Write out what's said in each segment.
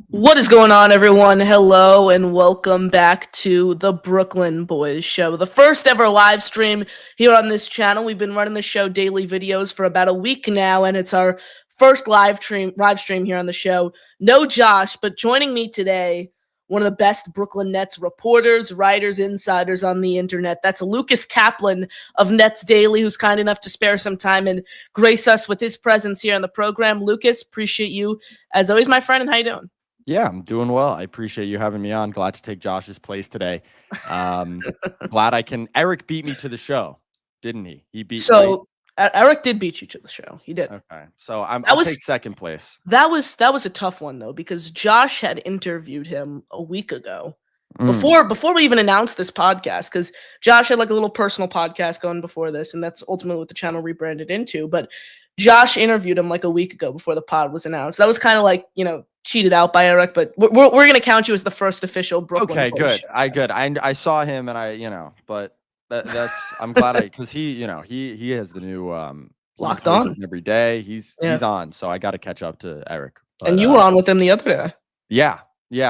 What is going on, everyone? Hello, and welcome back to the Brooklyn Boys Show, the first ever live stream here on this channel. We've been running the show daily videos for about a week now, and it's our first live stream here on the show. No Josh, but joining me today, one of the best Brooklyn Nets reporters, writers, insiders on the internet. That's Lucas Kaplan of Nets Daily, who's kind enough to spare some time and grace us with his presence here on the program. Lucas, appreciate you as always, my friend, and how you doing? Yeah, I'm doing well. I appreciate you having me on. Glad to take Josh's place today. Glad I can. Eric beat me to the show, didn't he? He beat. So Eric did beat you to the show. He did. Okay, so I'll take second place. That was a tough one though, because Josh had interviewed him a week ago before we even announced this podcast. Because Josh had like a little personal podcast going before this, and that's ultimately what the channel rebranded into. But Josh interviewed him like a week ago before the pod was announced. That was kind of like, cheated out by Eric, but we're going to count you as the first official Brooklyn. Okay, good. I saw him, and but that's I'm glad because he has the new Locked On every day. He's on, so I got to catch up to Eric. But, and you were on with him the other day. Yeah.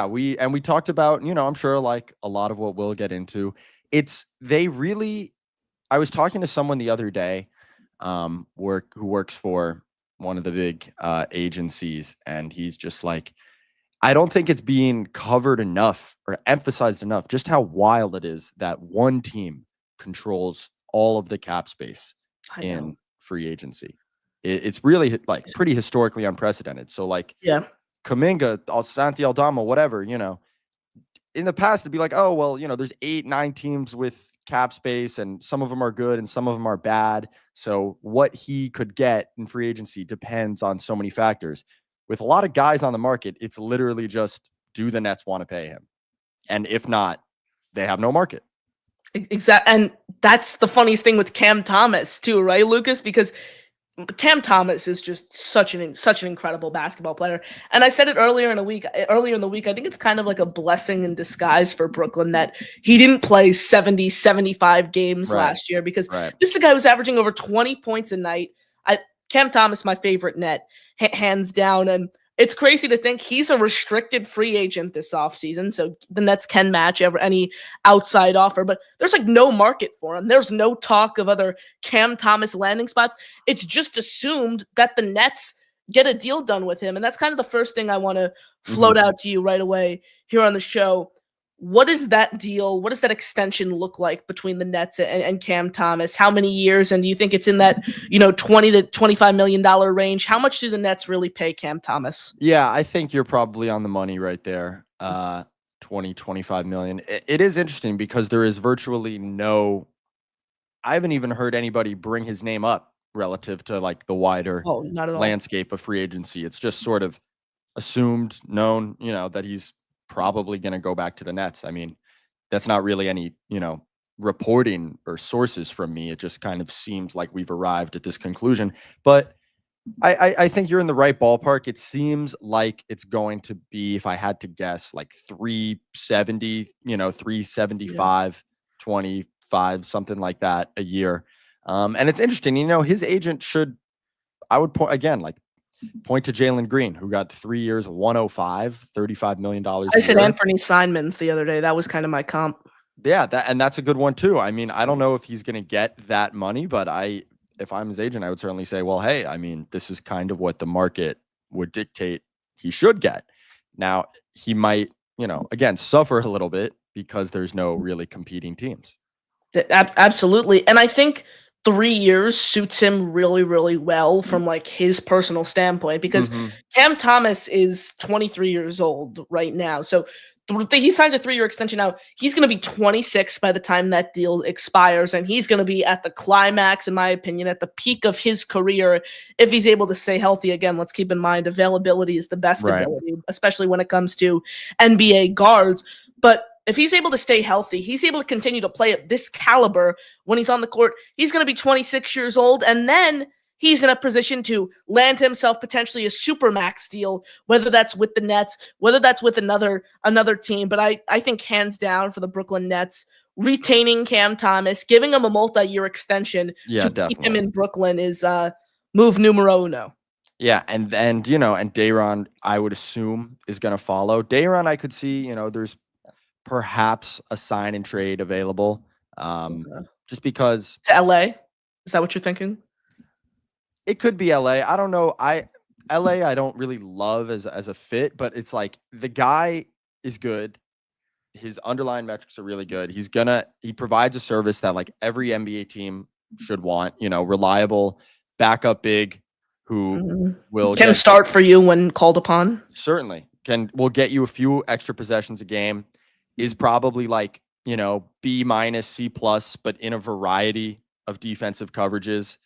We talked about I'm sure like a lot of what we'll get into. I was talking to someone the other day, who works for one of the big agencies, and he's just like, I don't think it's being covered enough or emphasized enough just how wild it is that one team controls all of the cap space in free agency. It's really like pretty historically unprecedented. So like, Kuminga, Santi Aldama, whatever, in the past it'd be like, oh, well, there's 8-9 teams with cap space, and some of them are good and some of them are bad. So what he could get in free agency depends on so many factors. With a lot of guys on the market, it's literally just, do the Nets want to pay him? And if not, they have no market. Exactly. And that's the funniest thing with Cam Thomas too, right, Lucas? Because Cam Thomas is just such an incredible basketball player. And I said it earlier in the week, I think it's kind of like a blessing in disguise for Brooklyn that he didn't play 70, 75 games last year, because this is a guy who's averaging over 20 points a night. Cam Thomas, my favorite Net, hands down. And it's crazy to think he's a restricted free agent this offseason, so the Nets can match any outside offer, but there's like no market for him. There's no talk of other Cam Thomas landing spots. It's just assumed that the Nets get a deal done with him, and that's kind of the first thing I want to float out to you right away here on the show. What is that deal? What does that extension look like between the Nets and Cam Thomas? How many years? And do you think it's in that, $20 to $25 million range? How much do the Nets really pay Cam Thomas? Yeah, I think you're probably on the money right there. 25 million. It is interesting because there is virtually I haven't even heard anybody bring his name up relative to like the wider landscape of free agency. It's just sort of assumed, known, that he's probably going to go back to the Nets. I mean, that's not really any, reporting or sources from me. It just kind of seems like we've arrived at this conclusion. But I think you're in the right ballpark. It seems like it's going to be, if I had to guess, like 370, 375, 25, something like that a year. And it's interesting, his agent should, I would point to Jalen Green, who got 3 years, $105 million. I said Anthony Simons the other day. That was kind of my comp. Yeah, that's a good one too. I mean, I don't know if he's going to get that money, but if I'm his agent, I would certainly say, well, hey, I mean, this is kind of what the market would dictate he should get. Now, he might, again, suffer a little bit because there's no really competing teams. Absolutely. And I think 3 years suits him really, really well from like his personal standpoint, because Cam Thomas is 23 years old right now. So he signed a 3-year extension now. He's going to be 26 by the time that deal expires, and he's going to be at the climax, in my opinion, at the peak of his career if he's able to stay healthy. Again, let's keep in mind availability is the best ability, especially when it comes to NBA guards. But if he's able to stay healthy, he's able to continue to play at this caliber when he's on the court, he's going to be 26 years old, and then he's in a position to land himself potentially a supermax deal, whether that's with the Nets, whether that's with another team. But I think hands down for the Brooklyn Nets, retaining Cam Thomas, giving him a multi-year extension to keep him in Brooklyn is move numero uno. Yeah, and Day'Ron, I would assume, is going to follow. Day'Ron, I could see, there's perhaps a sign and trade available, Okay. just because To LA? Is that what you're thinking? it could be LA. I don't know. LA, I don't really love as a fit, but it's like the guy is good. His underlying metrics are really good. He provides a service that like every NBA team should want, reliable backup big who will Can start for you when called upon. certainly will get you a few extra possessions a game, is probably like, B minus, C plus, but in a variety of defensive coverages.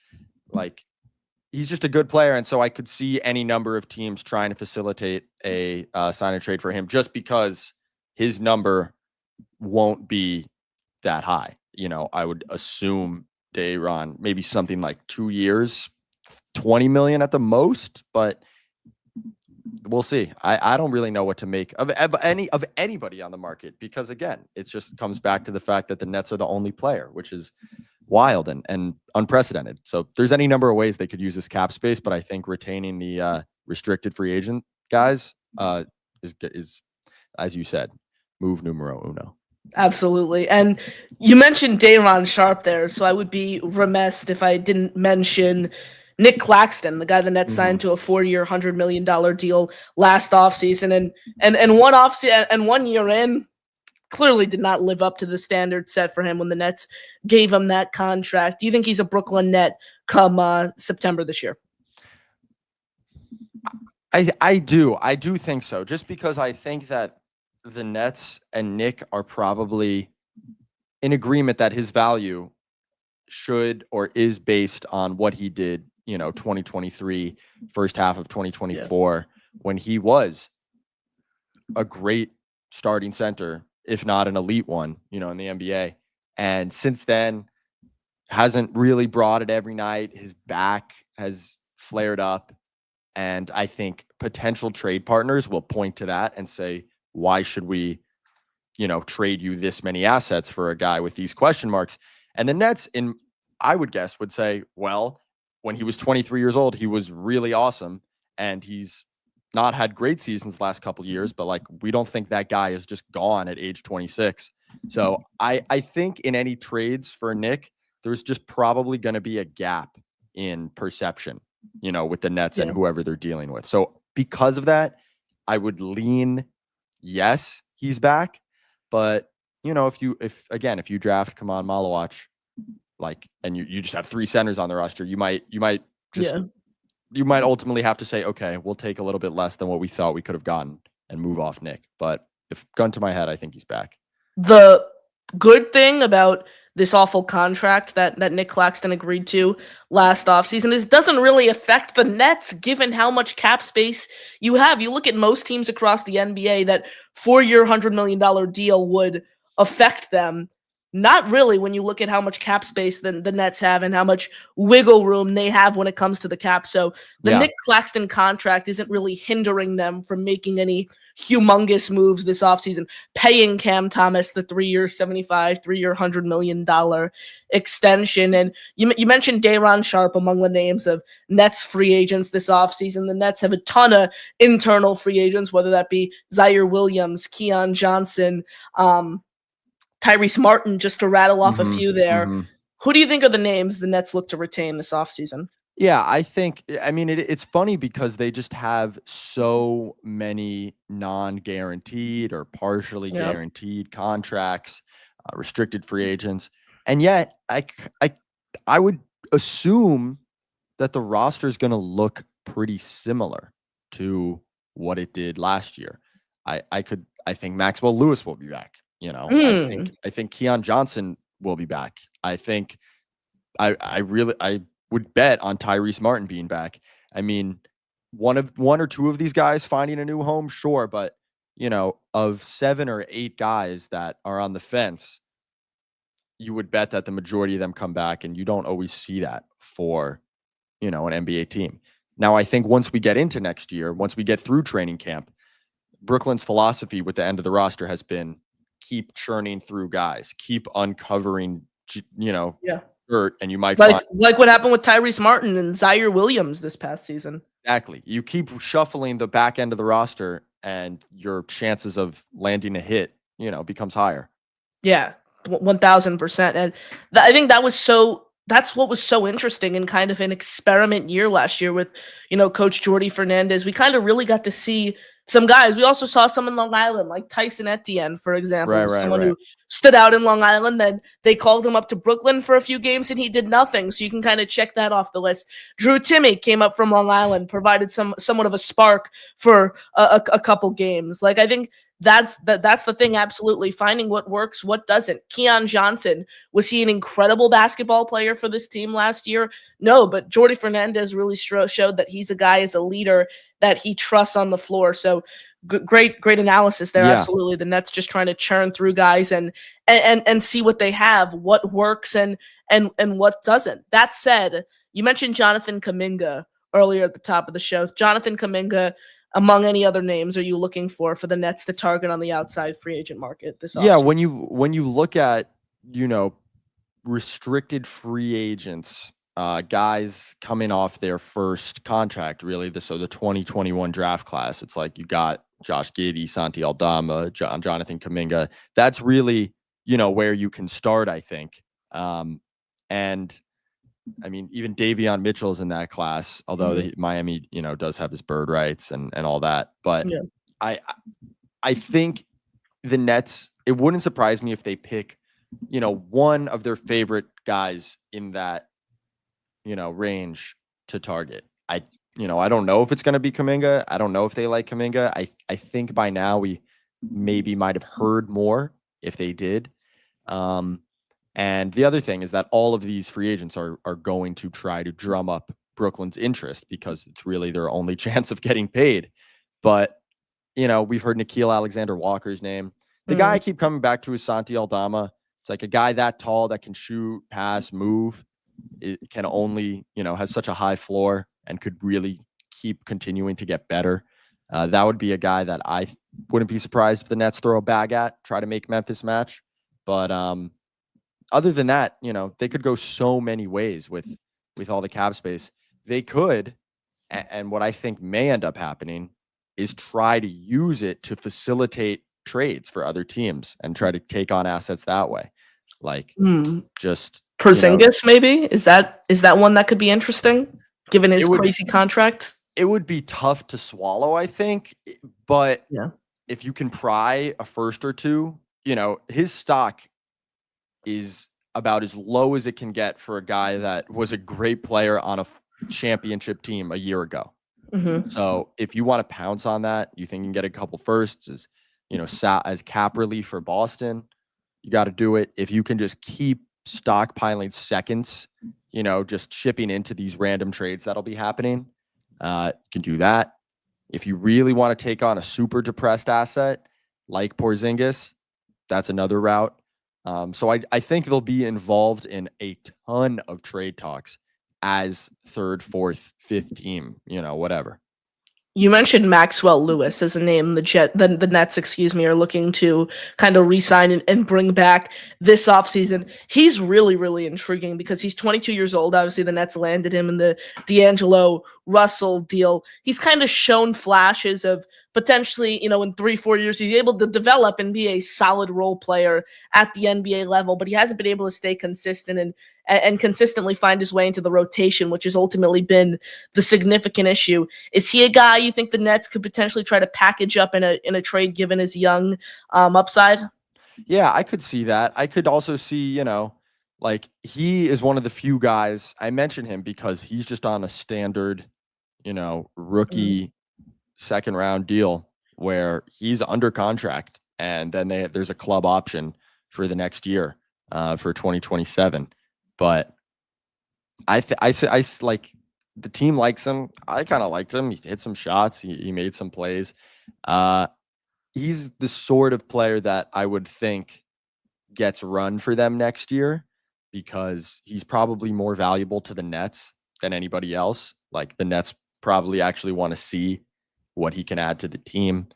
Like, he's just a good player. And so I could see any number of teams trying to facilitate a sign and trade for him just because his number won't be that high. I would assume Day'Ron, maybe something like 2 years, 20 million at the most, but we'll see. I don't really know what to make of anybody on the market because, again, it just comes back to the fact that the Nets are the only player, which is wild and unprecedented. So there's any number of ways they could use this cap space, but I think retaining the restricted free agent guys is, as you said, move numero uno. Absolutely. And you mentioned Day'Ron Sharpe there, so I would be remiss if I didn't mention Nick Claxton, the guy the Nets signed to a 4-year, $100 million deal last offseason. And one offseason and 1 year in, clearly did not live up to the standard set for him when the Nets gave him that contract. Do you think he's a Brooklyn Net come September this year? I do think so, just because I think that the Nets and Nick are probably in agreement that his value should or is based on what he did, 2023, first half of 2024, when he was a great starting center, if not an elite one, in the NBA. And since then, hasn't really brought it every night. His back has flared up. And I think potential trade partners will point to that and say, why should we, trade you this many assets for a guy with these question marks? And the Nets, I would guess, would say, well, when he was 23 years old, he was really awesome. And he's not had great seasons the last couple of years, but like, we don't think that guy is just gone at age 26. So I think in any trades for Nick, there's just probably going to be a gap in perception, with the Nets and whoever they're dealing with. So because of that, I would lean, yes, he's back. But, if you draft Kaman Malawach, and you just have 3 centers on the roster, you might ultimately have to say, okay, we'll take a little bit less than what we thought we could have gotten and move off Nick. But if gun to my head, I think he's back. The good thing about this awful contract that Nick Claxton agreed to last offseason is it doesn't really affect the Nets given how much cap space you have. You look at most teams across the NBA, that 4-year, $100 million deal would affect them. Not really when you look at how much cap space the Nets have and how much wiggle room they have when it comes to the cap. So the Nick Claxton contract isn't really hindering them from making any humongous moves this offseason, paying Cam Thomas the 3-year, $100 million extension. And you mentioned Day'Ron Sharpe among the names of Nets free agents this offseason. The Nets have a ton of internal free agents, whether that be Zaire Williams, Keon Johnson, Tyrese Martin, just to rattle off a few there. Who do you think are the names the Nets look to retain this offseason? Yeah, it's funny because they just have so many non-guaranteed or partially guaranteed contracts, restricted free agents. And yet I would assume that the roster is going to look pretty similar to what it did last year. I think Maxwell Lewis will be back. I think Keon Johnson will be back. I think I would bet on Tyrese Martin being back. I mean, one or two of these guys finding a new home, sure, but of 7 or 8 guys that are on the fence, you would bet that the majority of them come back, and you don't always see that for an NBA team. Now, I think once we get into next year, once we get through training camp, Brooklyn's philosophy with the end of the roster has been keep churning through guys, keep uncovering, dirt, and you might like what happened with Tyrese Martin and Zaire Williams this past season. Exactly. You keep shuffling the back end of the roster, and your chances of landing a hit, becomes higher. Yeah, 1000%. And I think that's what was so interesting in kind of an experiment year last year with, Coach Jordi Fernandez. We kind of really got to see some guys. We also saw some in Long Island, like Tyson Etienne, for example, was someone Right. who stood out in Long Island. Then they called him up to Brooklyn for a few games and he did nothing. So you can kind of check that off the list. Drew Timme came up from Long Island, provided somewhat of a spark for a couple games. Like, I think that's the thing. Absolutely, finding what works, what doesn't. Keon Johnson, was he an incredible basketball player for this team last year? No, but Jordi Fernandez really showed that he's a guy as a leader that he trusts on the floor. So great analysis there. Yeah. Absolutely, the Nets just trying to churn through guys and see what they have, what works and what doesn't. That said, you mentioned Jonathan Kuminga earlier at the top of the show. Jonathan Kuminga, among any other names, are you looking for the Nets to target on the outside free agent market this offseason? Yeah, when you look at, restricted free agents, guys coming off their first contract, really, the 2021 draft class, it's like you got Josh Giddey, Santi Aldama, Jonathan Kuminga. That's really, where you can start, I think. And I mean, even Davion Mitchell's in that class, although Miami, does have his bird rights and all that. But Yeah. I think the Nets, it wouldn't surprise me if they pick, one of their favorite guys in that, range to target. I don't know if it's going to be Kuminga. I don't know if they like Kuminga. I think by now we maybe might have heard more if they did. And the other thing is that all of these free agents are going to try to drum up Brooklyn's interest because it's really their only chance of getting paid. But, we've heard Nickeil Alexander-Walker's name. The guy I keep coming back to is Santi Aldama. It's like a guy that tall that can shoot, pass, move. It can only, has such a high floor and could really keep continuing to get better. That would be a guy that I wouldn't be surprised if the Nets throw a bag at, try to make Memphis match. But other than that, they could go so many ways with all the cap space. They could, and what I think may end up happening is try to use it to facilitate trades for other teams and try to take on assets that way. Like just Porzingis, maybe? Is that one that could be interesting given his crazy contract? It would be tough to swallow, I think, but yeah, if you can pry a first or two, his stock is about as low as it can get for a guy that was a great player on a championship team a year ago. So if you want to pounce on that, you think you can get a couple firsts as, as cap relief for Boston, you got to do it. If you can just keep stockpiling seconds, just shipping into these random trades that'll be happening, you can do that. If you really want to take on a super depressed asset like Porzingis, that's another route. So I think they'll be involved in a ton of trade talks as third, fourth, fifth team, whatever. You mentioned Maxwell Lewis as a name the Nets, are looking to kind of re-sign and bring back this offseason. He's really, really intriguing because he's 22 years old. Obviously, the Nets landed him in the D'Angelo Russell deal. He's kind of shown flashes of potentially, in 3-4 years, he's able to develop and be a solid role player at the NBA level, but he hasn't been able to stay consistent and consistently find his way into the rotation, which has ultimately been the significant issue. Is he a guy you think the Nets could potentially try to package up in a trade given his young upside? Yeah, I could see that. I could also see, like he is one of the few guys, I mention him because he's just on a standard, rookie second round deal where he's under contract and then there's a club option for the next year for 2027. But I like the team likes him. I kind of liked him. He hit some shots. He made some plays. He's the sort of player that I would think gets run for them next year because he's probably more valuable to the Nets than anybody else. Like the Nets probably actually want to see what he can add to the team.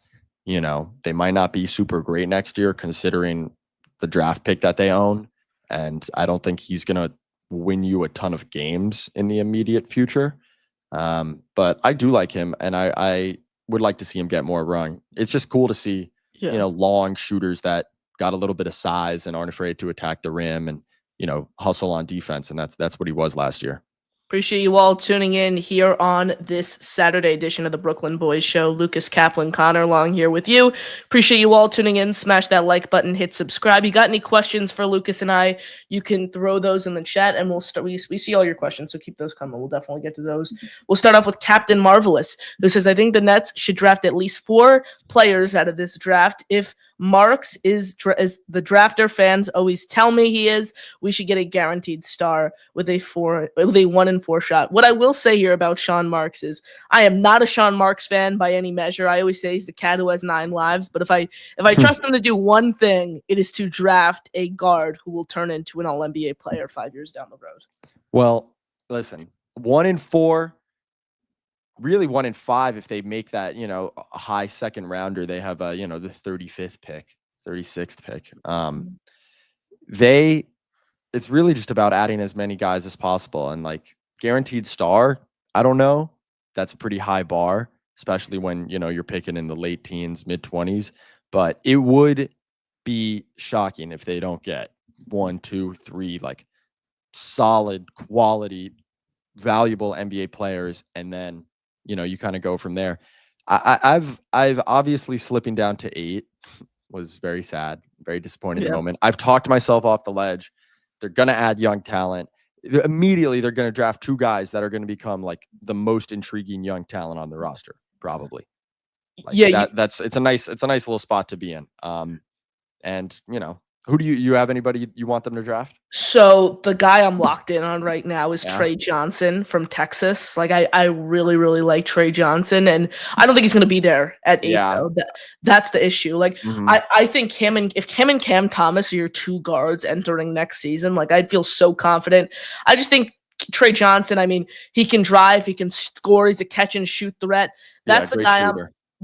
They might not be super great next year considering the draft pick that they own. And I don't think he's going to win you a ton of games in the immediate future. But I do like him, and I would like to see him get more run. It's just cool to see, long shooters that got a little bit of size and aren't afraid to attack the rim and, hustle on defense. And that's what he was last year. Appreciate you all tuning in here on this Saturday edition of the Brooklyn Boys Show. Lucas Kaplan, Connor Long here with you. Appreciate you all tuning in. Smash that like button, hit subscribe. You got any questions for Lucas and I, you can throw those in the chat, and we'll start. We see all your questions, so keep those coming. We'll definitely get to those. We'll start off with Captain Marvelous, who says, I think the Nets should draft at least 4 players out of this draft. If Marks is the drafter fans always tell me he is, we should get a guaranteed star with a 1-in-4 shot. What I will say here about Sean Marks is I am not a Sean Marks fan by any measure. I always say he's the cat who has 9 lives, but if I trust him to do one thing, it is to draft a guard who will turn into an All-NBA player 5 years down the road. Well, listen, 1-in-4. Really 1-in-5 if they make that, a high second rounder. They have the 35th pick, 36th pick. It's really just about adding as many guys as possible, and like guaranteed star. I don't know. That's a pretty high bar, especially when, you're picking in the late teens, mid 20s, but it would be shocking if they don't get 1, 2, 3, like solid quality, valuable NBA players. And then, you kind of go from there. I've obviously slipping down to 8 was very sad, very disappointing in the moment. I've talked myself off the ledge. They're going to add young talent. Immediately, they're going to draft 2 guys that are going to become like the most intriguing young talent on the roster, probably. It's a nice little spot to be in. And who do you have anybody you want them to draft? So the guy I'm locked in on right now is Trey Johnson from Texas. Like I really, really like Trey Johnson, and I don't think he's going to be there at 8. Though. That's the issue. Like I think if him and Cam Thomas are your 2 guards entering next season, like I'd feel so confident. I just think Trey Johnson. I mean, he can drive, he can score, he's a catch and shoot threat. That's the guy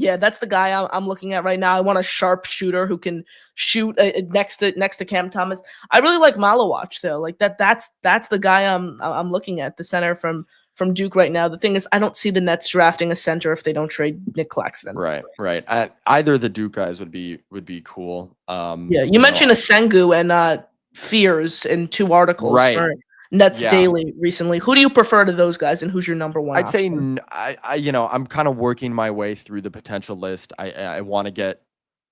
that's the guy I'm looking at right now. I want a sharp shooter who can shoot next to Cam Thomas. I really like Malawach though. Like that's the guy I'm looking at, the center from Duke right now. The thing is, I don't see the Nets drafting a center if they don't trade Nick Claxton. Right. Either of the Duke guys would be cool. You mentioned Sengu and Fears in 2 articles for Nets Daily recently. Who do you prefer to those guys, and who's your number 1? I'd say I'm kind of working my way through the potential list. I want to get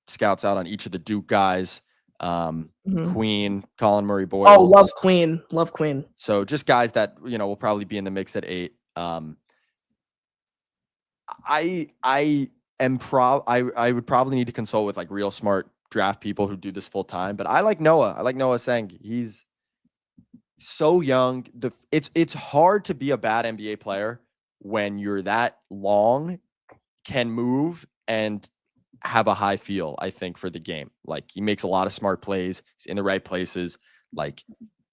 scouts out on each of the Duke guys. Queen, Colin Murray Boyles. Oh, love Queen. So just guys that will probably be in the mix at 8. I would probably need to consult with like real smart draft people who do this full time. But I like Noah. I like Noah Sang. He's so young. It's hard to be a bad NBA player when you're that long, can move, and have a high feel, I think, for the game. Like, he makes a lot of smart plays. He's in the right places. Like,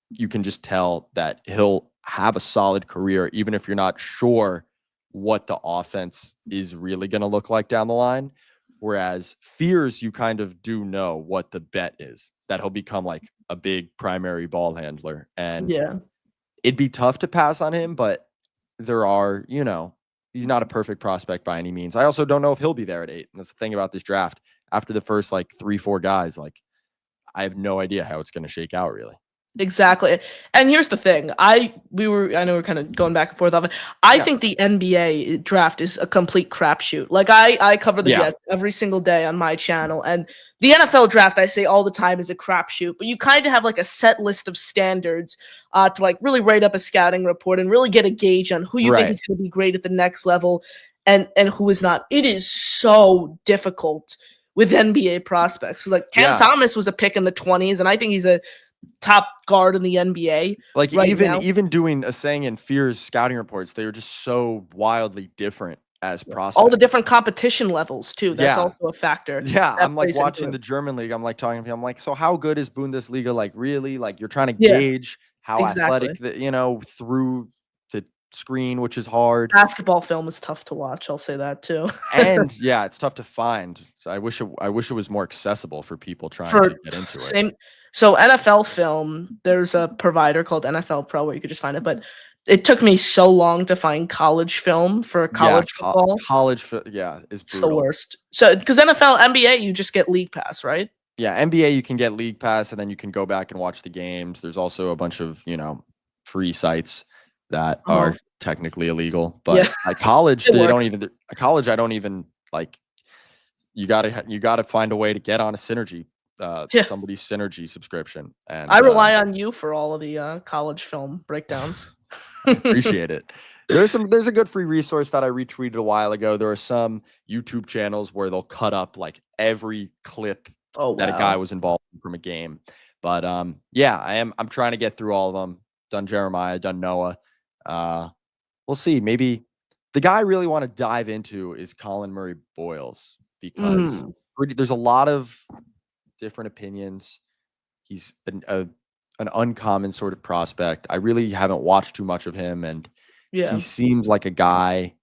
you can just tell that he'll have a solid career, even if you're not sure what the offense is really going to look like down the line. Whereas Fears, you kind of do know what the bet is, that he'll become like a big primary ball handler. And it'd be tough to pass on him, but there are, he's not a perfect prospect by any means. I also don't know if he'll be there at 8. And that's the thing about this draft. After the first like 3-4 guys, like I have no idea how it's going to shake out really. Exactly. And here's the thing. I know we're kind of going back and forth on it. I think the NBA draft is a complete crapshoot. Like I cover the Jets every single day on my channel, and the NFL draft, I say all the time, is a crapshoot. But you kind of have like a set list of standards to like really write up a scouting report and really get a gauge on who you think is going to be great at the next level and who is not. It is so difficult with NBA prospects. Like Cam Thomas was a pick in the 20s, and I think he's a top guard in the NBA. Like even doing Sang and Fears scouting reports, they were just so wildly different as prospects. All the different competition levels too. That's also a factor. Yeah, I'm like watching the German league. I'm like talking to him. I'm like, so how good is Bundesliga? Like really? Like you're trying to gauge how athletic through the screen, which is hard. Basketball film is tough to watch. I'll say that too. And it's tough to find. So I wish it was more accessible for people trying to get into it. So NFL film, there's a provider called NFL Pro where you could just find it, but It took me so long to find college film for Yeah, college football. is It's the brutal. worst. So, because NFL, NBA, you just get league pass, right? Yeah, NBA, you can get league pass, and then you can go back and watch the games. There's also a bunch of, free sites that Uh-huh. are technically illegal, Yeah, but at college, it works. I don't even like, you gotta find a way to get on a Synergy, Yeah, somebody's Synergy subscription, I and, rely on you for all of the college film breakdowns. I appreciate it. There's a good free resource that I retweeted a while ago. There are some YouTube channels where they'll cut up like every clip Oh that a guy wow. was involved in from a game. But yeah, I'm trying to get through all of them. Done Jeremiah, done Noah. We'll see. Maybe the guy I really want to dive into is Colin Murray Boyles because Mm, there's a lot of different opinions. He's an uncommon sort of prospect. I really haven't watched too much of him, and he yeah, seems like a guy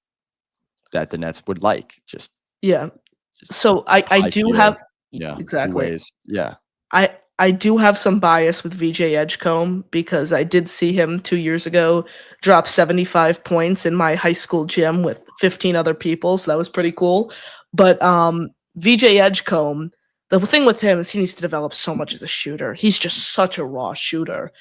that the Nets would like. yeah. Just So I high do ceiling. have Yeah, two exactly. ways. Yeah. I do have some bias with VJ Edgecomb because I did see him 2 years ago drop 75 points in my high school gym with 15 other people, so that was pretty cool. But VJ Edgecomb, the thing with him is he needs to develop so much as a shooter. He's just such a raw shooter.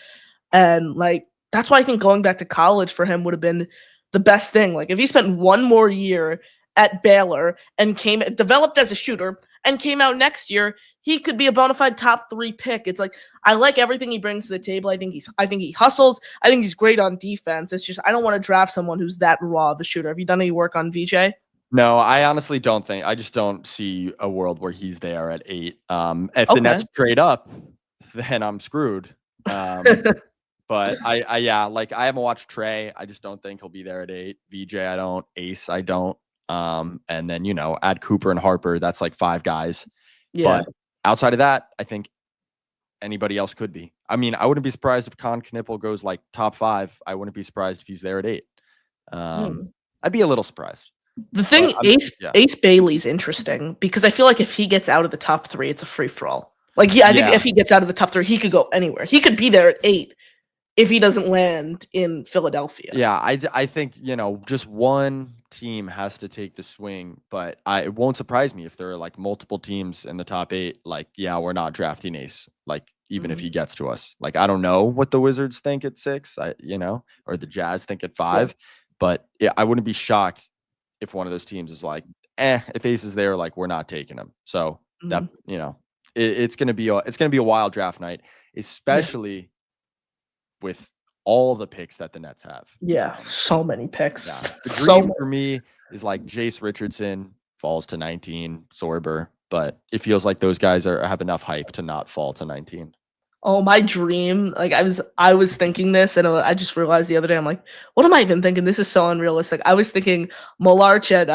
And like that's why I think going back to college for him would have been the best thing. Like if he spent one more year at Baylor and came developed as a shooter and came out next year, he could be a bona fide top 3 pick. It's like I like everything he brings to the table. I think he hustles. I think he's great on defense. It's just I don't want to draft someone who's that raw of a shooter. Have you done any work on VJ? No, I honestly don't think. I just don't see a world where he's there at 8. If the Okay. Nets trade up, then I'm screwed. Um, but yeah, like I haven't watched Trey. I just don't think he'll be there at 8. VJ, I don't. Ace, I don't. And then add Cooper and Harper. That's like 5 guys. Yeah. But outside of that, I think anybody else could be. I mean, I wouldn't be surprised if Con Knippel goes like top 5. I wouldn't be surprised if he's there at 8. Hmm. I'd be a little surprised. The But thing, yeah. Ace Bailey's interesting because I feel like if he gets out of the top 3, it's a free for all. Like, yeah, I think Yeah. if he gets out of the top 3, he could go anywhere. He could be there at 8 if he doesn't land in Philadelphia. Yeah, I think, just one team has to take the swing, but it won't surprise me if there are like multiple teams in the top 8. Like, yeah, we're not drafting Ace. Like, even if he gets to us, like, I don't know what the Wizards think at 6, or the Jazz think at 5, but yeah, I wouldn't be shocked if one of those teams is like, if Ace is there, like, we're not taking him. So that, it's going to be a wild draft night, especially with all the picks that the Nets have. Yeah, so many picks. Yeah. The dream for me is like Jace Richardson falls to 19, Sorber, but it feels like those guys have enough hype to not fall to 19. Oh, my dream! Like I was thinking this, and I just realized the other day. I'm like, what am I even thinking? This is so unrealistic. I was thinking Malarch at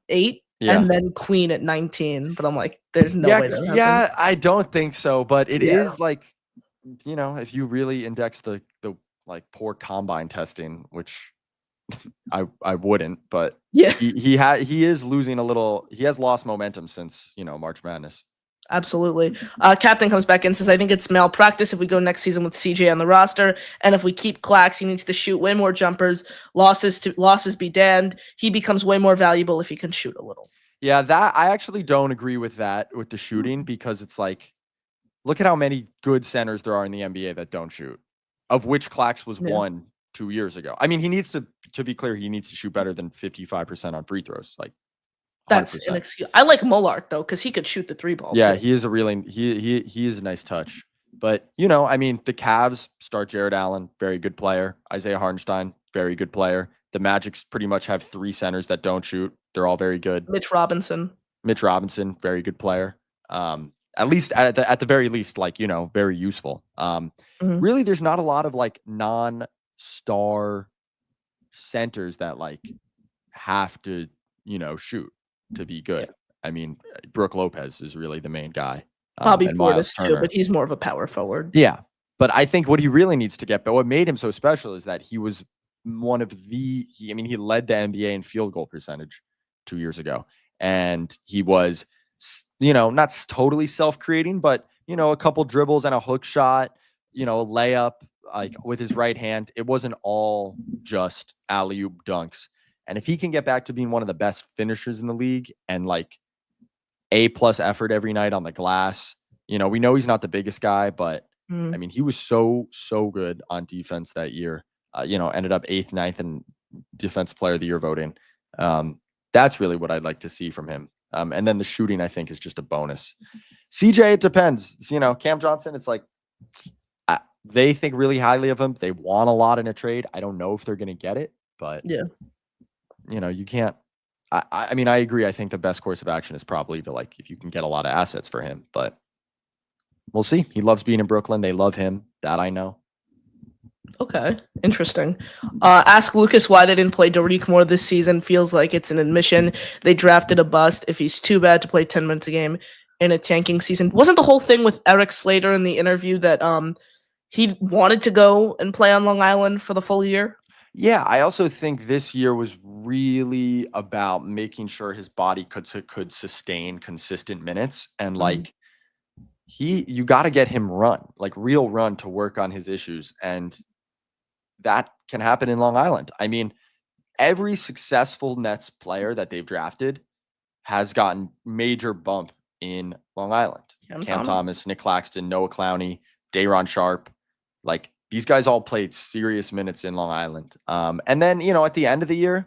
8, Yeah. and then Queen at 19. But I'm like, there's no way that happens. Yeah, I don't think so, but it Yeah. is like, if you really index the like poor combine testing, which I wouldn't, but Yeah, he is losing a little. He has lost momentum since March Madness. absolutely. Captain comes back and says, I think it's malpractice if we go next season with CJ on the roster, and if we keep Clax, he needs to shoot way more jumpers. Losses be damned. He becomes way more valuable if he can shoot a little. Yeah, that I actually don't agree with that with the shooting because it's like, look at how many good centers there are in the NBA that don't shoot, of which Clax was Yeah. one 2 years ago. I mean, he needs to be clear, he needs to shoot better than 55% on free throws, like 100%. That's an excuse. I like Molark though, because he could shoot the 3 ball. Yeah, too. he is he is a nice touch. But I mean, the Cavs start Jared Allen, very good player. Isaiah Hartenstein, very good player. The Magics pretty much have 3 centers that don't shoot. They're all very good. Mitch Robinson, very good player. At least at the very least, like, very useful. Really, there's not a lot of like non-star centers that like have to, shoot to be good. Yeah. I mean, Brooke Lopez is really the main guy. Bobby and Miles Portis too, Turner. but he's more of a power forward. Yeah. But I think what he really needs to get, but what made him so special is that he was one of he led the NBA in field goal percentage 2 years ago. And he was, not totally self-creating, but, a couple dribbles and a hook shot, a layup, like with his right hand, it wasn't all just alley-oop dunks. And if he can get back to being one of the best finishers in the league and like A+ effort every night on the glass, we know he's not the biggest guy, but I mean, he was so good on defense that year. Ended up 8th, 9th in defense player of the year voting. That's really what I'd like to see from him. And then the shooting, I think, is just a bonus. CJ, it depends. Cam Johnson, it's like they think really highly of him. They want a lot in a trade. I don't know if they're going to get it, but you can't. I mean, I agree. I think the best course of action is probably to if you can get a lot of assets for him, but we'll see. He loves being in Brooklyn. They love him. That I know. Okay, interesting. Ask Lucas why they didn't play Derek more this season. Feels like it's an admission. They drafted a bust. If he's too bad to play 10 minutes a game in a tanking season. Wasn't the whole thing with Eric Slater in the interview that he wanted to go and play on Long Island for the full year? Yeah, I also think this year was really about making sure his body could sustain consistent minutes and you got to get him real run to work on his issues, and that can happen in Long Island. I mean, every successful Nets player that they've drafted has gotten major bump in Long Island. Cam Thomas, Nick Claxton, Noah Clowney, Day'Ron Sharpe, these guys all played serious minutes in Long Island. And then, at the end of the year,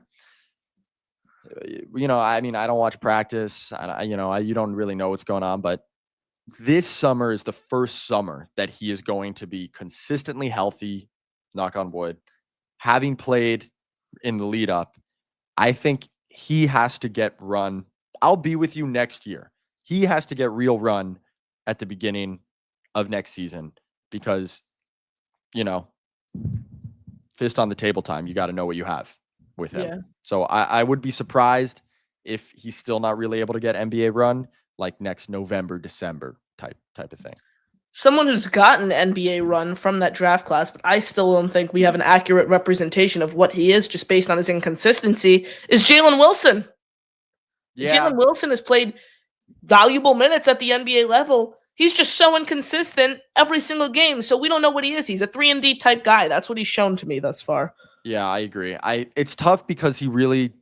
I mean, I don't watch practice. You don't really know what's going on, but this summer is the first summer that he is going to be consistently healthy, knock on wood, having played in the lead up. I think he has to get run. I'll be with you next year. He has to get real run at the beginning of next season because, fist on the table time, you got to know what you have with him. Yeah. So I would be surprised if he's still not really able to get NBA run next November, December type of thing. Someone who's gotten NBA run from that draft class, but I still don't think we have an accurate representation of what he is just based on his inconsistency, is Jaylen Wilson. Yeah. Jaylen Wilson has played valuable minutes at the NBA level. He's just so inconsistent every single game, so we don't know what he is. He's a 3-and-D type guy. That's what he's shown to me thus far. Yeah, I agree. It's tough because he really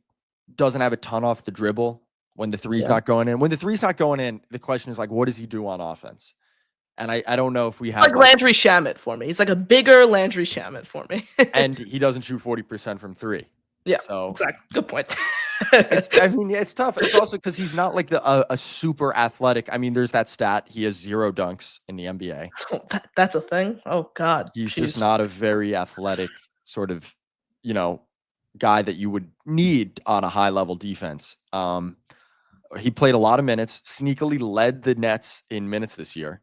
doesn't have a ton off the dribble when the three's not going in. When the three's not going in, the question is what does he do on offense? And I don't know if we have... It's like Landry Shamet for me. He's like a bigger Landry Shamet for me. And he doesn't shoot 40% from three. Yeah, so exactly. Good point. It's tough. It's also because he's not a super athletic. I mean, there's that stat. He has 0 dunks in the NBA. Oh, that's a thing? Oh, God. He's just not a very athletic sort of, guy that you would need on a high-level defense. He played a lot of minutes, sneakily led the Nets in minutes this year.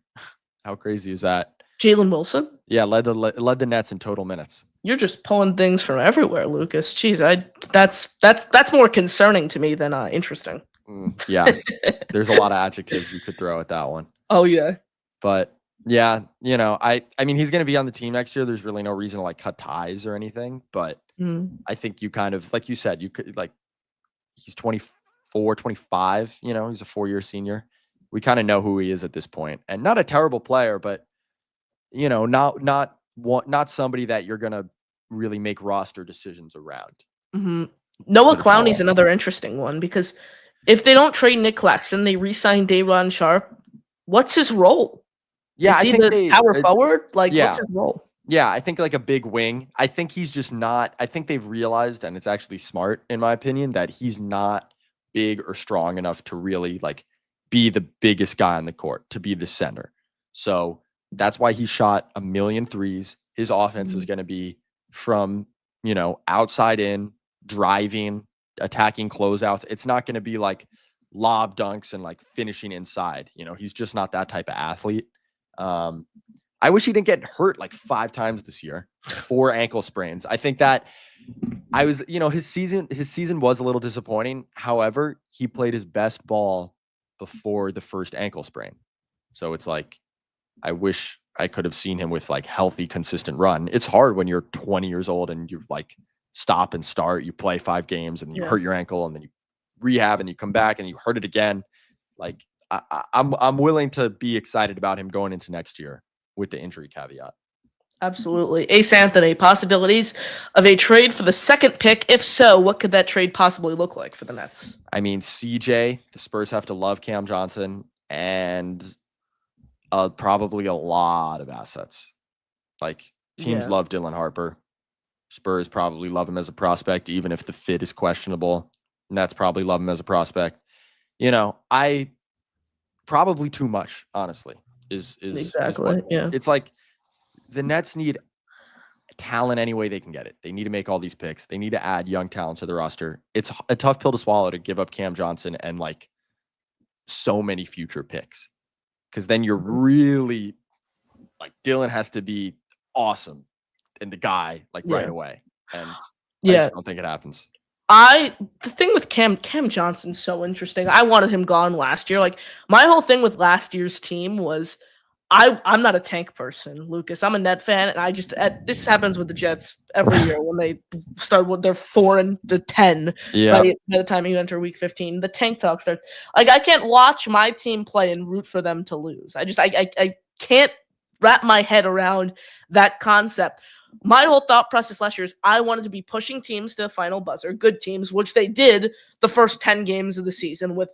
How crazy is that? Jaylen Wilson? Yeah, led the Nets in total minutes. You're just pulling things from everywhere, Lucas. Jeez, that's more concerning to me than interesting. Yeah, there's a lot of adjectives you could throw at that one. Oh yeah, but yeah, I mean, he's going to be on the team next year. There's really no reason to cut ties or anything. But I think you kind of, like you said, you could he's 24, 25. He's a 4-year senior. We kind of know who he is at this point, and not a terrible player, but not somebody that you're gonna really make roster decisions around. Mm-hmm. Noah Clowney's another interesting one because if they don't trade Nick Claxton, they re-sign Day'Ron Sharpe. What's his role? Yeah, is he the power forward? What's his role? Yeah, I think a big wing. I think he's just not. I think they've realized, and it's actually smart in my opinion, that he's not big or strong enough to really be the biggest guy on the court, to be the center. So that's why he shot 1 million threes. His offense is going to be from, outside in, driving, attacking closeouts. It's not going to be lob dunks and finishing inside. He's just not that type of athlete. I wish he didn't get hurt 5 times this year, 4 ankle sprains. I think that his season was a little disappointing. However, he played his best ball before the first ankle sprain. So it's I wish I could have seen him with healthy, consistent run. It's hard when you're 20 years old and you stop and start, you play 5 games and you hurt your ankle and then you rehab and you come back and you hurt it again. I'm willing to be excited about him going into next year with the injury caveat. Absolutely. Ace Anthony, possibilities of a trade for the second pick. If so, what could that trade possibly look like for the Nets? I mean, CJ, the Spurs have to love Cam Johnson and probably a lot of assets. Like, teams Yeah. love Dylan Harper. Spurs probably love him as a prospect, even if the fit is questionable. Nets probably love him as a prospect. I probably too much, honestly, is Exactly. what Yeah. it's like. The Nets need talent any way they can get it. They need to make all these picks. They need to add young talent to the roster. It's a tough pill to swallow to give up Cam Johnson and like so many future picks. Because then you're really like Dylan has to be awesome and the guy like right away. And I just don't think it happens. The thing with Cam Johnson's so interesting. I wanted him gone last year. Like my whole thing with last year's team was I'm not a tank person, Lucas. I'm a net fan, and I just this happens with the Jets every year when they start with their 4-10. Yeah. By the time you enter week 15, the tank talk starts. Like I can't watch my team play and root for them to lose. I can't wrap my head around that concept. My whole thought process last year is I wanted to be pushing teams to the final buzzer, good teams, which they did the first 10 games of the season with,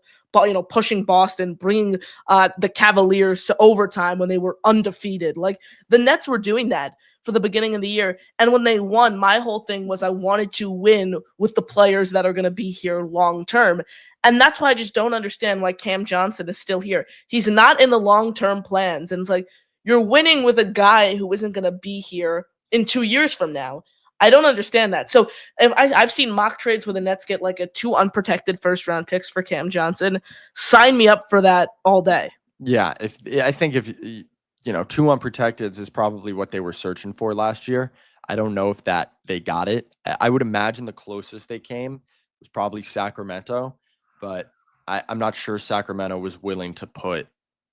pushing Boston, bringing the Cavaliers to overtime when they were undefeated. Like the Nets were doing that for the beginning of the year. And when they won, my whole thing was I wanted to win with the players that are going to be here long term. And that's why I just don't understand why Cam Johnson is still here. He's not in the long-term plans. And it's like, you're winning with a guy who isn't going to be here in 2 years from now. I don't understand that. So I've seen mock trades where the Nets get like 2 unprotected first-round picks for Cam Johnson. Sign me up for that all day. Yeah, I think if 2 unprotecteds is probably what they were searching for last year. I don't know if that they got it. I would imagine the closest they came was probably Sacramento, but I'm not sure Sacramento was willing to put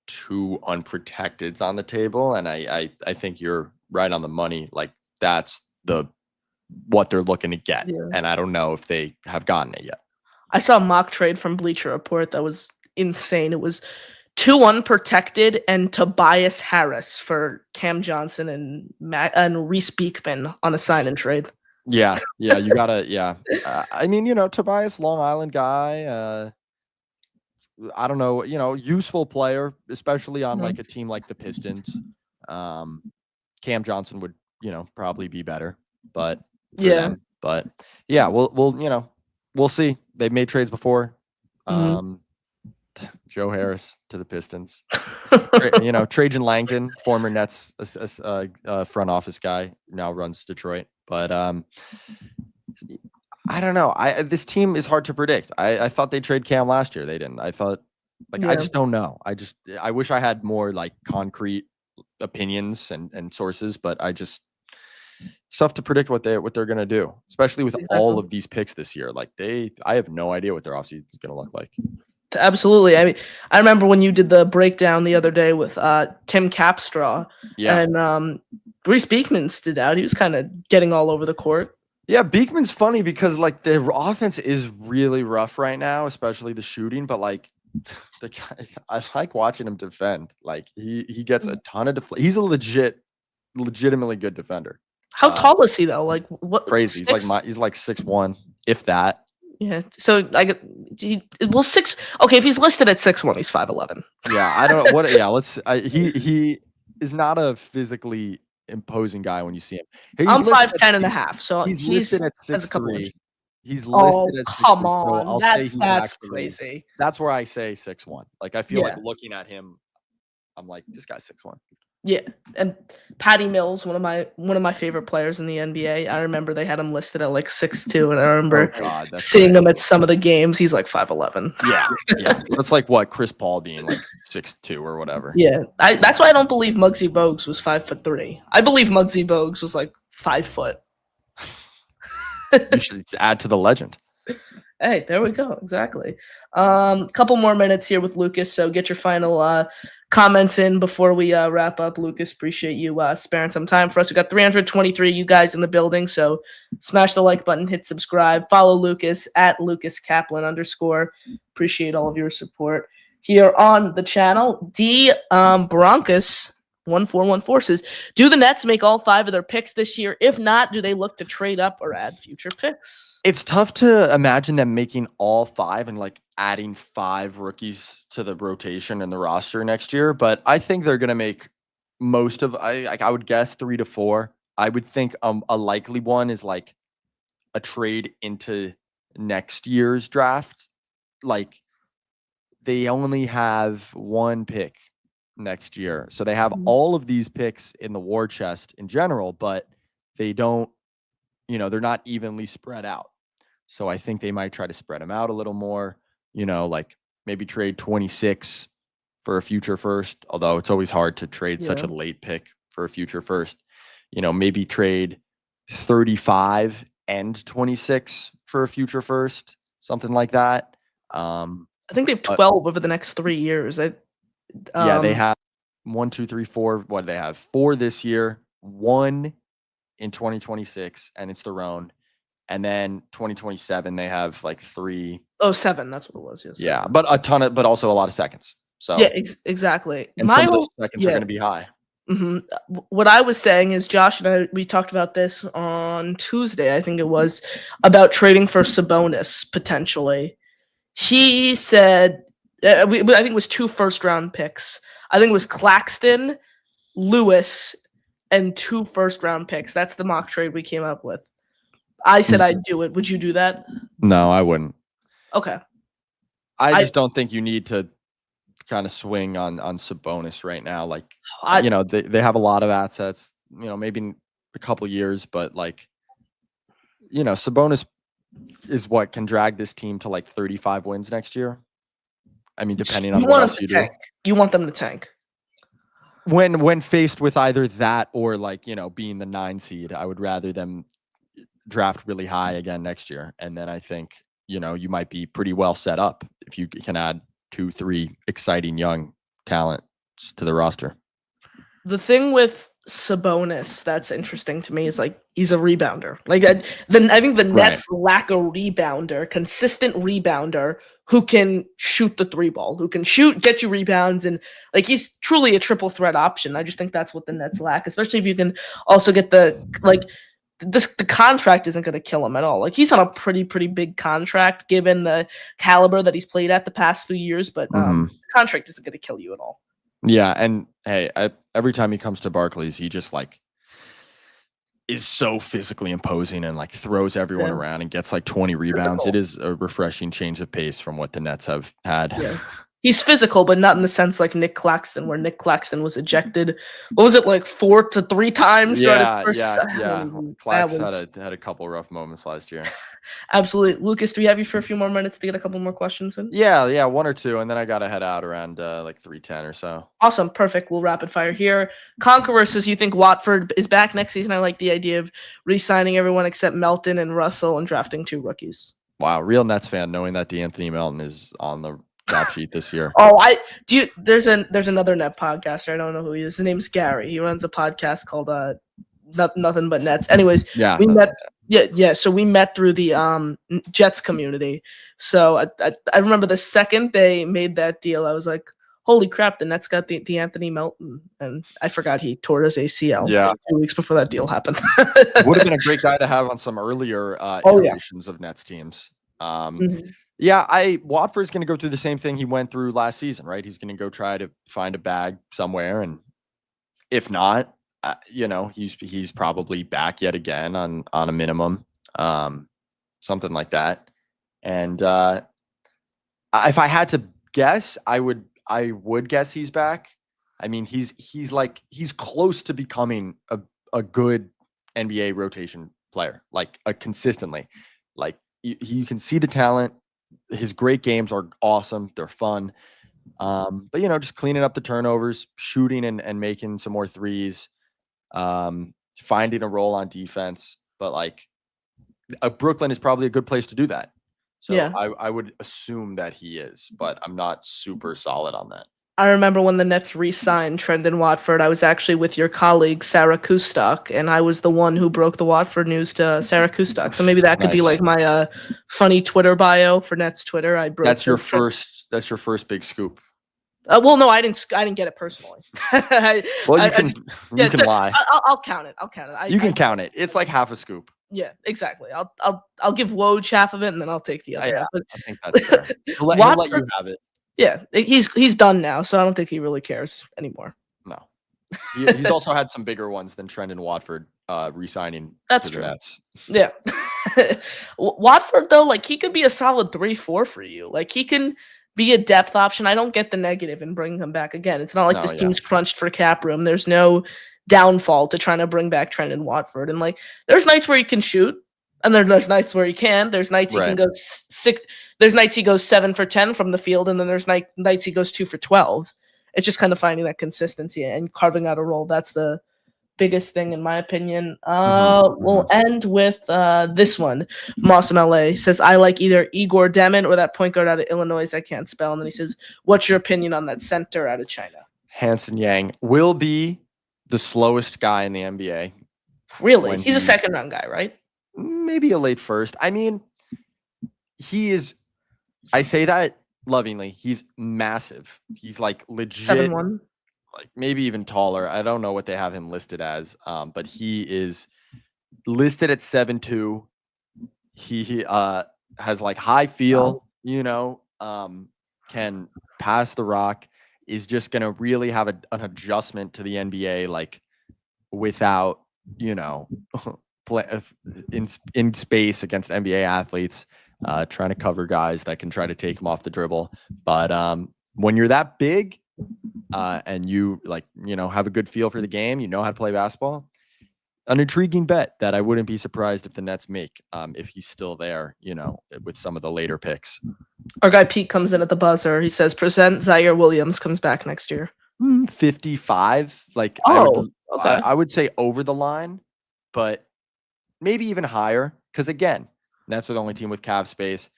2 unprotecteds on the table, and I think you're right on the money. Like that's what they're looking to get, and I don't know if they have gotten it yet. I saw a mock trade from Bleacher Report that was insane. It was 2 unprotected and Tobias Harris for Cam Johnson and Reese Beekman on a sign and trade. Yeah, you gotta. Yeah, I mean, Tobias, Long Island guy. I don't know, useful player, especially on like a team like the Pistons. Cam Johnson would, probably be better, but we'll see. They've made trades before. Joe Harris to the Pistons. Trajan Langdon, former Nets front office guy, now runs Detroit. But I don't know. This team is hard to predict. I thought they trade Cam last year. They didn't. I thought I just don't know. I wish I had more like concrete opinions and sources, but it's tough to predict what they're gonna do, especially with all of these picks this year. Like I have no idea what their offseason is gonna look like. Absolutely. I mean, I remember when you did the breakdown the other day with Tim Capstraw, and Reese Beekman stood out. He was kind of getting all over the court. Yeah, Beekman's funny because like the offense is really rough right now, especially the shooting. But like the guy, I like watching him defend. Like he gets a ton of he's a legitimately good defender. How tall is he though? Like what? Crazy. He's like 6'1", if that. Yeah. So Okay, if he's listed at 6'1", he's 5'11". Yeah, I don't know what. Yeah, he is not a physically imposing guy when you see him. I'm 5'10" and a half, so he's listed at 6'3". He's listed as 6'3". Come on, that's crazy. That's where I say 6'1". Like I feel like looking at him, I'm like, this guy's 6'1". Yeah, and Patty Mills, one of my favorite players in the NBA. I remember they had him listed at like 6'2", and I remember seeing him at some of the games. He's like 5'11". Yeah. That's like what Chris Paul being like 6'2" or whatever. Yeah, that's why I don't believe Muggsy Bogues was 5'3". I believe Muggsy Bogues was like 5 foot. You should add to the legend. Hey, there we go. Exactly. Couple more minutes here with Lucas, so get your final comments in before we wrap up. Lucas, appreciate you sparing some time for us. We got 323 you guys in the building, so smash the like button, hit subscribe, follow Lucas at Lucas Kaplan _. Appreciate all of your support here on the channel. Broncos 1414 says, do the Nets make all 5 of their picks this year? If not, do they look to trade up or add future picks? It's tough to imagine them making all 5 and like adding 5 rookies to the rotation and the roster next year. But I think they're going to make most of, I would guess 3 to 4. I would think a likely one is like a trade into next year's draft. Like they only have 1 pick next year. So they have all of these picks in the war chest in general, but they don't, they're not evenly spread out. So I think they might try to spread them out a little more, like maybe trade 26 for a future first, although it's always hard to trade such a late pick for a future first. Maybe trade 35 and 26 for a future first, something like that. I think they have 12 over the next 3 years. Yeah, they have 1, 2, 3, 4. What do they have? 4 this year, 1 in 2026, and it's their own. And then 2027, they have like 3. Oh, 7. That's what it was. Yes. Yeah, but but also a lot of seconds. So yeah, exactly. And some of those seconds are going to be high. What I was saying is, Josh and we talked about this on Tuesday, I think it was, about trading for Sabonis potentially. He said, I think it was 2 first-round picks. I think it was Claxton, Lewis, and 2 first-round picks. That's the mock trade we came up with. I said I'd do it. Would you do that? No, I wouldn't. Okay. I just don't think you need to kind of swing on Sabonis right now. Like, they have a lot of assets, maybe a couple years, but like, Sabonis is what can drag this team to like 35 wins next year. I mean, depending on what else you do. You want them to tank. When faced with either that or like, being the 9 seed, I would rather them draft really high again next year. And then I think, you might be pretty well set up if you can add 2, 3 exciting young talents to the roster. The thing with Sabonis that's interesting to me is like he's a rebounder. Like I think the Nets lack a rebounder, consistent rebounder who can shoot the 3 ball, who can get you rebounds, and like he's truly a triple threat option. I just think that's what the Nets lack, especially if you can also get the contract isn't going to kill him at all. Like he's on a pretty big contract given the caliber that he's played at the past few years, but the contract isn't going to kill you at all. Yeah, and hey, every time he comes to Barclays, he just like is so physically imposing and like throws everyone around and gets like 20 rebounds. It is a refreshing change of pace from what the Nets have had. Yeah. He's physical, but not in the sense like Nick Claxton, where Nick Claxton was ejected. What was it, like 4 to 3 times? Yeah. Claxton had a couple rough moments last year. Absolutely. Lucas, do we have you for a few more minutes to get a couple more questions in? Yeah, 1 or 2, and then I got to head out around like 3:10 or so. Awesome. Perfect. We'll rapid fire here. Conqueror says, you think Watford is back next season? I like the idea of re-signing everyone except Melton and Russell and drafting 2 rookies. Wow, real Nets fan knowing that D'Anthony Melton is on the top sheet this year. There's another net podcaster. I don't know who he is. His name's Gary. He runs a podcast called Nothing But Nets. Anyways, we met. Yeah. So we met through the Jets community. So I remember the second they made that deal, I was like, holy crap, the Nets got D'Anthony Melton, and I forgot he tore his ACL. Yeah, 2 weeks before that deal happened. Would have been a great guy to have on some earlier iterations of Nets teams. Yeah, Watford's going to go through the same thing he went through last season, right? He's going to go try to find a bag somewhere, and if not, he's probably back yet again on a minimum, something like that. And if I had to guess, I would guess he's back. I mean, he's close to becoming a good NBA rotation player, like consistently. Like you can see the talent. His great games are awesome. They're fun. But just cleaning up the turnovers, shooting and making some more threes, finding a role on defense. But like Brooklyn is probably a good place to do that. So yeah. I would assume that he is, but I'm not super solid on that. I remember when the Nets re-signed Trendon Watford, I was actually with your colleague, Sarah Kustok, and I was the one who broke the Watford news to Sarah Kustok. So maybe that could be like my funny Twitter bio for Nets Twitter. That's your first big scoop. Well, no, I didn't get it personally. Well, you can lie. I'll count it. You can count it. It's like half a scoop. Yeah, exactly. I'll give Woj half of it, and then I'll take the other half. But I think that's fair. He'll let you have it. Yeah, he's done now, so I don't think he really cares anymore. No, he's also had some bigger ones than Trent and Watford re-signing. That's true. Yeah, Watford though, like he could be a solid 3-4 for you. Like he can be a depth option. I don't get the negative in bringing him back again. It's not like this team's crunched for cap room. There's no downfall to trying to bring back Trent and Watford. And like, there's nights where he can shoot, and there's nights where he can. There's nights he can go 6. There's nights he goes 7 for 10 from the field, and then there's nights he goes 2 for 12. It's just kind of finding that consistency and carving out a role. That's the biggest thing, in my opinion. We'll end with this one. Mossam LA says, I like either Igor Demon or that point guard out of Illinois I can't spell. And then he says, what's your opinion on that center out of China? Hanson Yang will be the slowest guy in the NBA. Really? He's a second round guy, right? Maybe a late first. I mean, he is, I say that lovingly. He's massive. He's like legit 7'1", like maybe even taller. I don't know what they have him listed as, but he is listed at 7'2". He has like high feel, can pass the rock, is just going to really have an adjustment to the NBA, like without, in space against NBA athletes, trying to cover guys that can try to take him off the dribble. But when you're that big, and you have a good feel for the game, how to play basketball, an intriguing bet that I wouldn't be surprised if the Nets make, if he's still there, with some of the later picks. Our guy Pete comes in at the buzzer. He says, present Zaire Williams comes back next year. 55. Like, I would say over the line, but maybe even higher. Because again, Nets are the only team with cap space.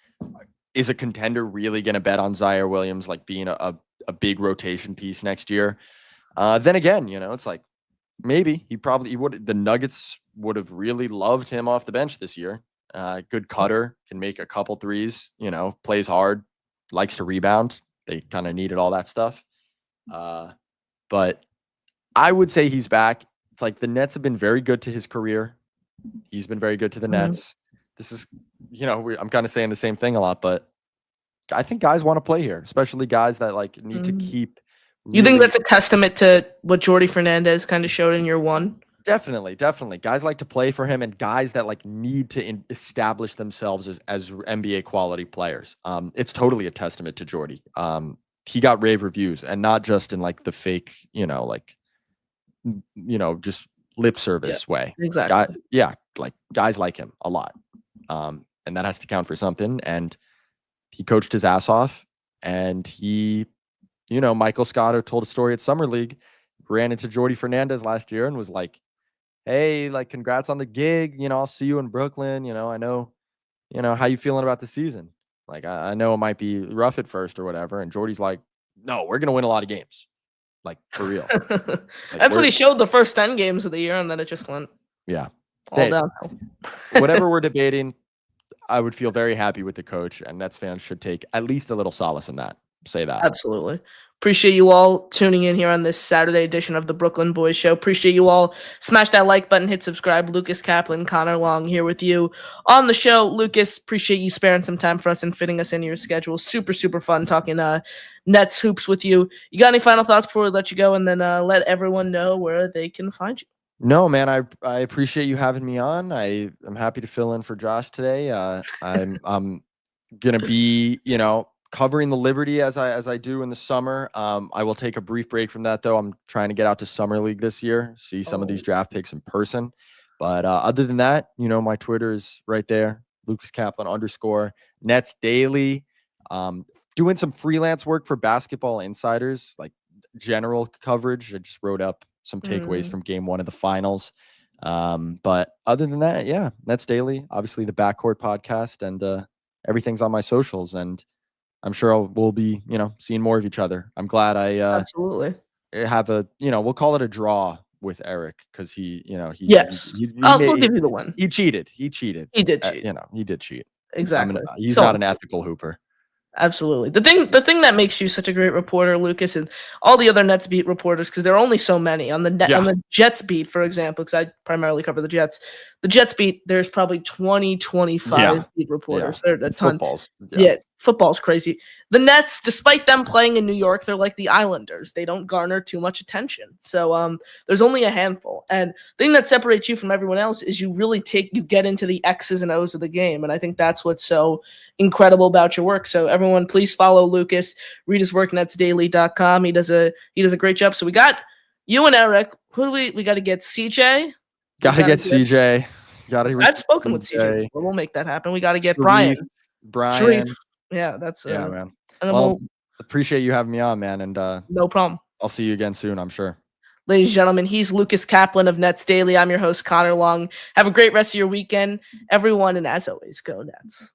Is a contender really going to bet on Zaire Williams, like being a big rotation piece next year? Then again, it's like, maybe he would. The Nuggets would have really loved him off the bench this year. Good cutter, can make a couple threes, plays hard, likes to rebound. They kind of needed all that stuff. But I would say he's back. It's like the Nets have been very good to his career. He's been very good to the Nets. This is, I'm kind of saying the same thing a lot, but I think guys want to play here, especially guys that like need to keep. You think that's a testament to what Jordi Fernandez kind of showed in year one? Definitely. Guys like to play for him, and guys that like need to establish themselves as NBA quality players. It's totally a testament to Jordi. He got rave reviews, and not just in like the fake, just lip service way. Exactly. Like guys like him a lot. And that has to count for something. And he coached his ass off, and he, Michael Scotto told a story at Summer League, ran into Jordi Fernandez last year and was like, hey, like, congrats on the gig. I'll see you in Brooklyn. I know, how you feeling about the season? Like, I know it might be rough at first or whatever. And Jordi's like, no, we're going to win a lot of games. Like, for real. That's what he showed the first 10 games of the year, and then it just went all downhill. Whatever we're debating, I would feel very happy with the coach, and Nets fans should take at least a little solace in that. Say that. Absolutely. Appreciate you all tuning in here on this Saturday edition of the Brooklyn Boys Show. Appreciate you all. Smash that like button, hit subscribe. Lucas Kaplan, Connor Long here with you on the show. Lucas, appreciate you sparing some time for us and fitting us into your schedule. Super, super fun talking Nets hoops with you. You got any final thoughts before we let you go, and then let everyone know where they can find you? No, man, I appreciate you having me on. I'm happy to fill in for Josh today. I'm gonna be, covering the Liberty as I do in the summer. I will take a brief break from that though. I'm trying to get out to Summer League this year, see some of these draft picks in person. But other than that, my Twitter is right there, Lucas Kaplan _ Nets Daily. Doing some freelance work for Basketball Insiders, like general coverage. I just wrote up some takeaways from game 1 of the finals. But other than that, Nets Daily, obviously the Backcourt podcast, and everything's on my socials, and I'm sure we'll be, seeing more of each other. I'm glad I absolutely have a, we'll call it a draw with Eric, because he we'll give you the win. He cheated. He did cheat. He did cheat. Exactly. He's not an ethical hooper. Absolutely. The thing that makes you such a great reporter, Lucas, and all the other Nets beat reporters, because there are only so many on the on the Jets beat, for example, because I primarily cover the Jets. The Jets beat, there's probably 20, 25 beat reporters. They're a ton. Football's crazy. The Nets, despite them playing in New York, they're like the Islanders. They don't garner too much attention. So there's only a handful. And the thing that separates you from everyone else is you get into the X's and O's of the game. And I think that's what's so incredible about your work. So everyone, please follow Lucas. Read his work, netsdaily.com. He does a great job. So we got you and Eric. Who do we got to get? CJ? Gotta get CJ. I've spoken with CJ before. We'll make that happen. We got to get Brian. Brian. Yeah, that's man. And then well, appreciate you having me on, man. And no problem. I'll see you again soon, I'm sure. Ladies and gentlemen, he's Lucas Kaplan of Nets Daily. I'm your host, Connor Long. Have a great rest of your weekend, everyone, and as always, go Nets.